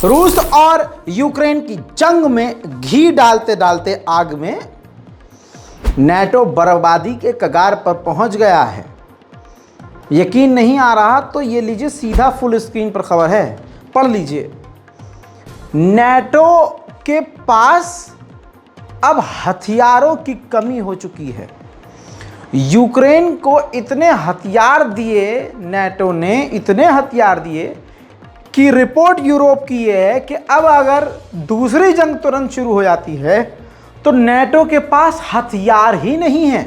रूस और यूक्रेन की जंग में घी डालते डालते आग में नेटो बर्बादी के कगार पर पहुंच गया है। यकीन नहीं आ रहा तो ये लीजिए, सीधा फुल स्क्रीन पर खबर है, पढ़ लीजिए। नेटो के पास अब हथियारों की कमी हो चुकी है। यूक्रेन को इतने हथियार दिए नेटो ने, इतने हथियार दिए कि रिपोर्ट यूरोप की यह है कि अब अगर दूसरी जंग तुरंत शुरू हो जाती है तो नेटो के पास हथियार ही नहीं है।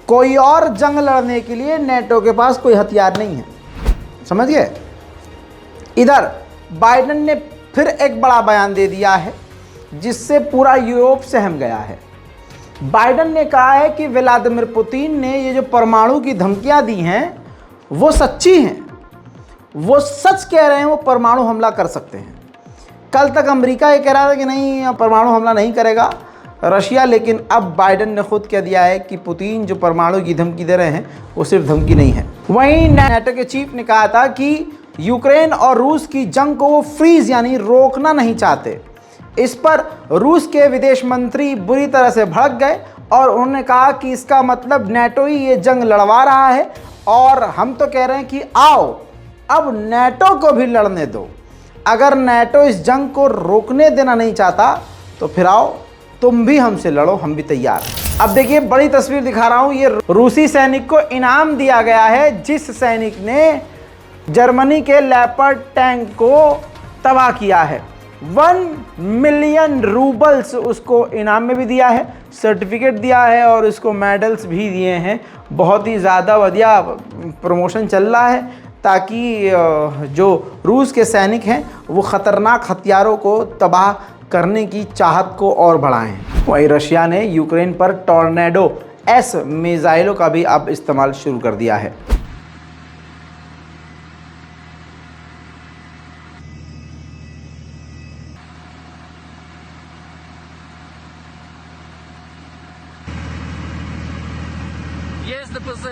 कोई और जंग लड़ने के लिए नेटो के पास कोई हथियार नहीं है। समझ गए? इधर बाइडेन ने फिर एक बड़ा बयान दे दिया है जिससे पूरा यूरोप सहम गया है। बाइडेन ने कहा है कि व्लादिमीर पुतिन ने ये जो परमाणु की धमकियां दी हैं वो सच्ची हैं, वो सच कह रहे हैं, वो परमाणु हमला कर सकते हैं। कल तक अमेरिका ये कह रहा था कि नहीं, परमाणु हमला नहीं करेगा रशिया, लेकिन अब बाइडेन ने खुद कह दिया है कि पुतिन जो परमाणु की धमकी दे रहे हैं वो सिर्फ धमकी नहीं है। वहीं नेटो के चीफ ने कहा था कि यूक्रेन और रूस की जंग को वो फ्रीज यानी रोकना नहीं चाहते। इस पर रूस के विदेश मंत्री बुरी तरह से भड़क गए और उन्होंने कहा कि इसका मतलब नेटो ही ये जंग लड़वा रहा है और हम तो कह रहे हैं कि आओ अब नेटो को भी लड़ने दो। अगर नेटो इस जंग को रोकने देना नहीं चाहता तो फिर आओ तुम भी हमसे लड़ो, हम भी तैयार। अब देखिए बड़ी तस्वीर दिखा रहा हूं, ये रूसी सैनिक को इनाम दिया गया है जिस सैनिक ने जर्मनी के लेपर्ड टैंक को तबाह किया है। 1 मिलियन रूबल्स उसको इनाम में भी दिया है, सर्टिफिकेट दिया है और उसको मेडल्स भी दिए हैं। बहुत ही ज़्यादा बढ़िया प्रमोशन चल रहा है ताकि जो रूस के सैनिक हैं वो ख़तरनाक हथियारों को तबाह करने की चाहत को और बढ़ाएं। वहीं रशिया ने यूक्रेन पर टॉर्नेडो एस मिसाइलों का भी अब इस्तेमाल शुरू कर दिया है। Есть ДПЗ.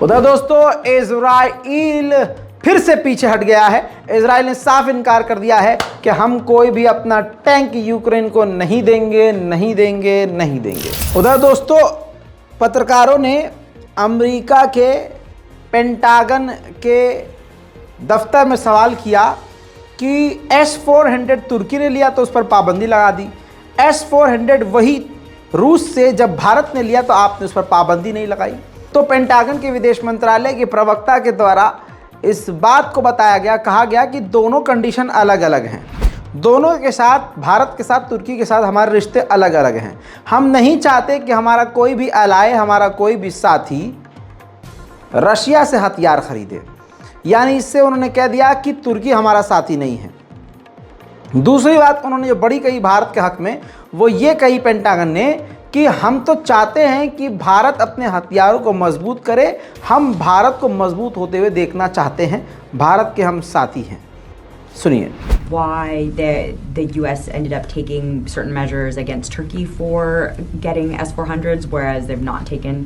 उधर दोस्तों इजराइल फिर से पीछे हट गया है। इजराइल ने साफ इनकार कर दिया है कि हम कोई भी अपना टैंक यूक्रेन को नहीं देंगे, नहीं देंगे, नहीं देंगे। उधर दोस्तों पत्रकारों ने अमेरिका के पेंटागन के दफ्तर में सवाल किया कि S-400 तुर्की ने लिया तो उस पर पाबंदी लगा दी, S-400 वही रूस से जब भारत ने लिया तो आपने उस पर पाबंदी नहीं लगाई। तो पेंटागन के विदेश मंत्रालय के प्रवक्ता के द्वारा इस बात को बताया गया, कहा गया कि दोनों कंडीशन अलग अलग हैं। दोनों के साथ, भारत के साथ तुर्की के साथ हमारे रिश्ते अलग अलग हैं। हम नहीं चाहते कि हमारा कोई भी अलाय, हमारा कोई भी साथी रशिया से हथियार खरीदे। यानी इससे उन्होंने कह दिया कि तुर्की हमारा साथी नहीं है। दूसरी बात उन्होंने जो बड़ी कही भारत के हक में, वो ये कही पेंटागन ने कि हम तो चाहते हैं कि भारत अपने हथियारों को मजबूत करे, हम भारत को मजबूत होते हुए देखना चाहते हैं, भारत के हम साथी हैं। सुनिए। Why the US ended up taking certain measures against Turkey for getting S-400s, whereas they've not taken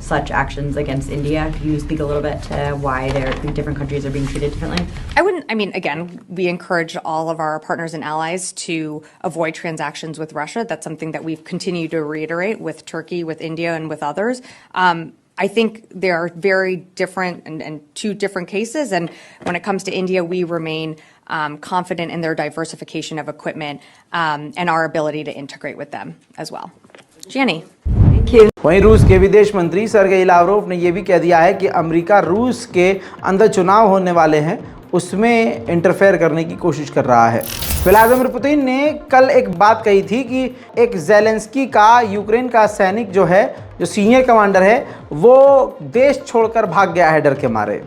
such actions against India. Could you speak a little bit to why different countries are being treated differently? I mean, again, we encourage all of our partners and allies to avoid transactions with Russia. That's something that we've continued to reiterate with Turkey, with India, and with others. I think they are very different and two different cases. And when it comes to India, we remain confident in their diversification of equipment and our ability to integrate with them as well. Gianni. वहीं रूस के विदेश मंत्री Sergei Lavrov ने यह भी कह दिया है कि अमेरिका रूस के अंदर चुनाव होने वाले हैं उसमें इंटरफेयर करने की कोशिश कर रहा है। व्लादिमीर पुतिन ने कल एक बात कही थी कि एक ज़ेलेंस्की का यूक्रेन का सैनिक जो है, जो सीनियर कमांडर है, वो देश छोड़कर भाग गया है डर के मारे।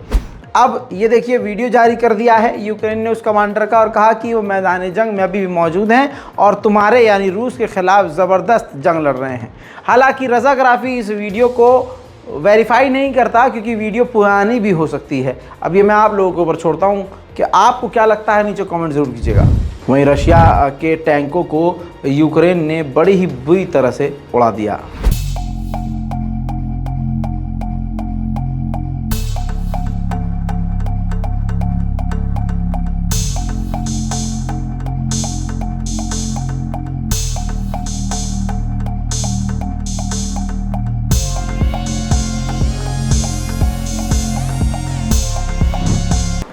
अब ये देखिए वीडियो जारी कर दिया है यूक्रेन ने उस कमांडर का और कहा कि वो मैदान जंग में अभी भी मौजूद हैं और तुम्हारे यानी रूस के ख़िलाफ़ ज़बरदस्त जंग लड़ रहे हैं। हालांकि रज़ा गराफ़ी इस वीडियो को वेरीफाई नहीं करता क्योंकि वीडियो पुरानी भी हो सकती है। अब ये मैं आप लोगों के ऊपर छोड़ता हूँ कि आपको क्या लगता है, नीचे कमेंट ज़रूर कीजिएगा। वहीं रशिया के टैंकों को यूक्रेन ने बड़ी ही बुरी तरह से उड़ा दिया।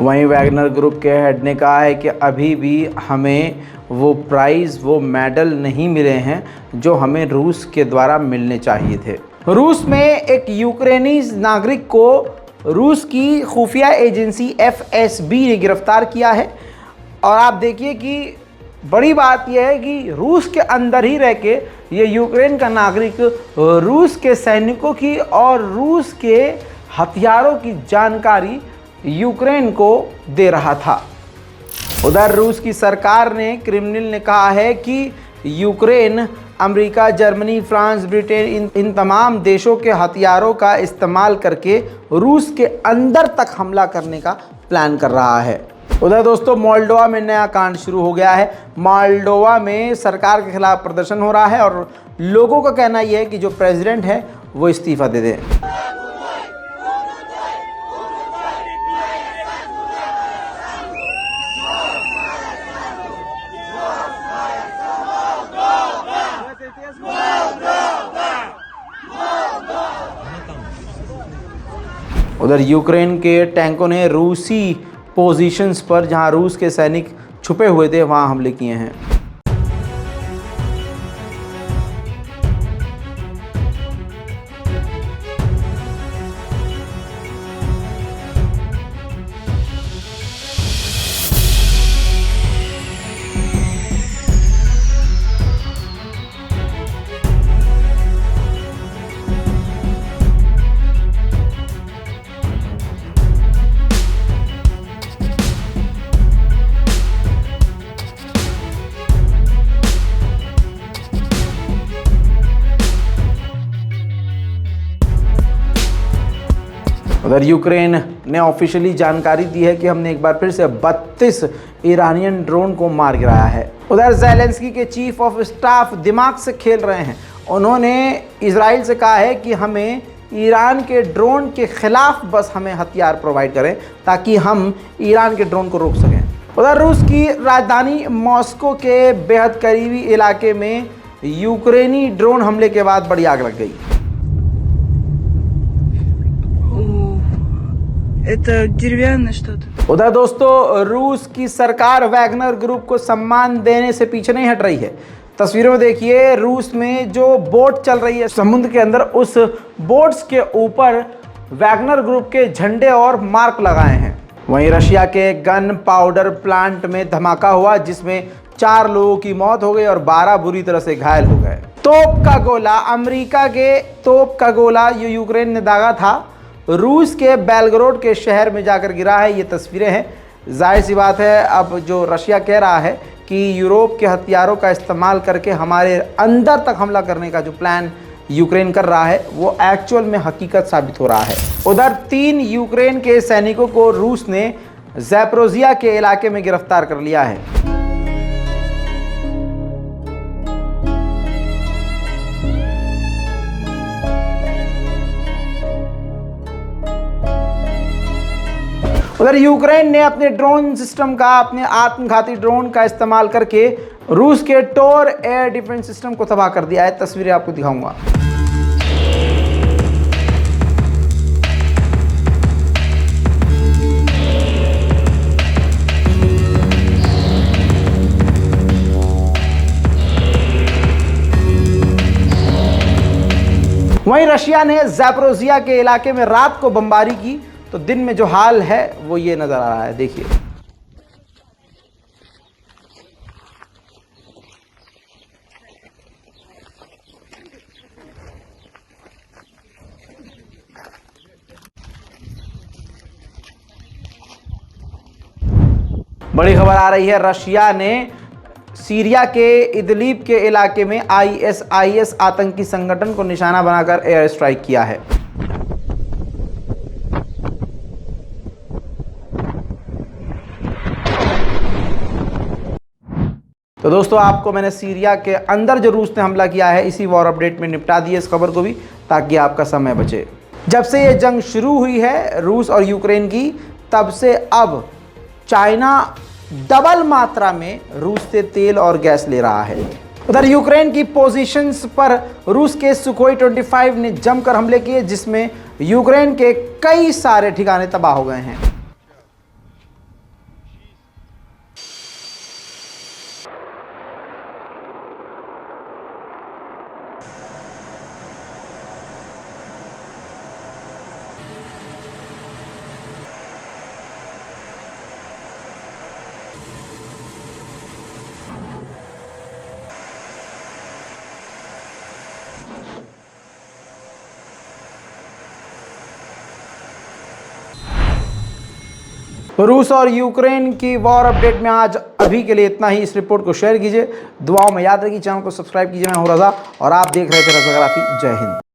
वहीं वैगनर ग्रुप के हेड ने कहा है कि अभी भी हमें वो प्राइज़, वो मेडल नहीं मिले हैं जो हमें रूस के द्वारा मिलने चाहिए थे। रूस में एक यूक्रेनी नागरिक को रूस की खुफिया एजेंसी FSB ने गिरफ्तार किया है और आप देखिए कि बड़ी बात यह है कि रूस के अंदर ही रह के ये यूक्रेन का नागरिक रूस के सैनिकों की और रूस के हथियारों की जानकारी यूक्रेन को दे रहा था। उधर रूस की सरकार ने क्रेमलिन ने कहा है कि Ukraine America, Germany, France, Britain in तमाम देशों के हथियारों का इस्तेमाल करके रूस के अंदर तक हमला करने का प्लान कर रहा है। उधर दोस्तों मोल्डोवा में नया कांड शुरू हो गया है। मोल्डोवा में सरकार के खिलाफ प्रदर्शन हो रहा है और लोगों का कहना यह है कि जो प्रेसिडेंट है वो इस्तीफा दे दें। उधर यूक्रेन के टैंकों ने रूसी पोजीशंस पर, जहां रूस के सैनिक छुपे हुए थे, वहां हमले किए हैं। उधर यूक्रेन ने ऑफिशियली जानकारी दी है कि हमने एक बार फिर से 32 ईरानियन ड्रोन को मार गिराया है। उधर ज़ेलेंस्की के चीफ ऑफ स्टाफ दिमाग से खेल रहे हैं। उन्होंने इजराइल से कहा है कि हमें ईरान के ड्रोन के खिलाफ बस हमें हथियार प्रोवाइड करें ताकि हम ईरान के ड्रोन को रोक सकें। उधर रूस की राजधानी मॉस्को के बेहद करीबी इलाके में यूक्रेनी ड्रोन हमले के बाद बड़ी आग लग गई। Это деревянное что-то. उधर दोस्तों रूस की सरकार वैगनर ग्रुप को सम्मान देने से पीछे नहीं हट रही है। तस्वीरों में देखिए रूस में जो बोट चल रही है समुद्र के अंदर, उस बोट्स के ऊपर वैगनर ग्रुप के झंडे और मार्क लगाए हैं। वहीं रशिया के गन पाउडर प्लांट में धमाका हुआ जिसमें 4 लोगों की मौत हो गई और 12 बुरी तरह से घायल हो गए। तोप का गोला, अमेरिका के तोप का गोला यूक्रेन ने दागा था, रूस के बेलग्रोड के शहर में जाकर गिरा है। ये तस्वीरें हैं। जाहिर सी बात है अब जो रशिया कह रहा है कि यूरोप के हथियारों का इस्तेमाल करके हमारे अंदर तक हमला करने का जो प्लान यूक्रेन कर रहा है वो एक्चुअल में हकीकत साबित हो रहा है। उधर 3 यूक्रेन के सैनिकों को रूस ने ज़ैपोरिज़िया के इलाके में गिरफ्तार कर लिया है। उधर यूक्रेन ने अपने ड्रोन सिस्टम का, अपने आत्मघाती ड्रोन का इस्तेमाल करके रूस के टोर एयर डिफेंस सिस्टम को तबाह कर दिया है। तस्वीरें आपको दिखाऊंगा। वहीं रशिया ने ज़ैपोरिज़िया के इलाके में रात को बमबारी की तो दिन में जो हाल है वो ये नजर आ रहा है। देखिए बड़ी खबर आ रही है, रशिया ने सीरिया के इदलिब के इलाके में आईएसआईएस आतंकी संगठन को निशाना बनाकर एयर स्ट्राइक किया है। तो दोस्तों, आपको मैंने सीरिया के अंदर जो रूस ने हमला किया है इसी वॉर अपडेट में निपटा दिए इस खबर को भी, ताकि आपका समय बचे। जब से ये जंग शुरू हुई है रूस और यूक्रेन की, तब से अब चाइना डबल मात्रा में रूस से तेल और गैस ले रहा है। उधर यूक्रेन की पोजीशंस पर रूस के सुखोई 25 ने जमकर हमले किए, जिसमें यूक्रेन के कई सारे ठिकाने तबाह हो गए हैं। रूस और यूक्रेन की वॉर अपडेट में आज अभी के लिए इतना ही। इस रिपोर्ट को शेयर कीजिए, दुआओं में याद रखिए, चैनल को सब्सक्राइब कीजिए। मैं हूं रजा और आप देख रहे थे रजाग्राफी। जय हिंद।